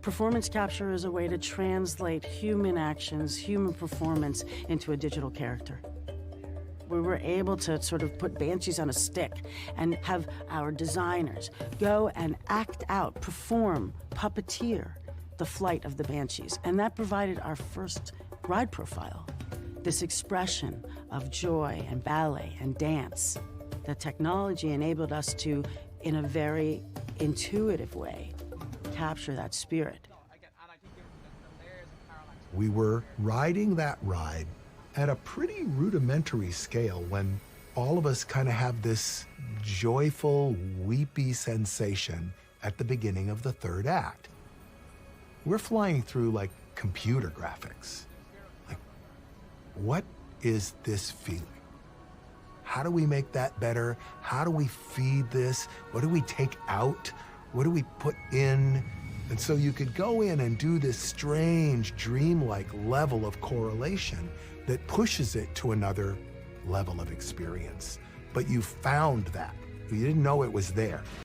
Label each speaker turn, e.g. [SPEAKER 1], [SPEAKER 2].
[SPEAKER 1] Performance capture is a way to translate human actions, human performance into a digital character. We were able to sort of put banshees on a stick and have our designers go and act out, perform, puppeteer the flight of the banshees. And that provided our first ride profile, this expression of joy and ballet and dance. The technology enabled us to, in a very intuitive way, capture that spirit.
[SPEAKER 2] We were riding that ride at a pretty rudimentary scale when all of us kind of have this joyful, weepy sensation at the beginning of the third act. We're flying through like computer graphics. Like, what is this feeling? How do we make that better? How do we feed this? What do we take out? What do we put in? And so you could go in and do this strange, dreamlike level of correlation that pushes it to another level of experience. But you found that. You didn't know it was there.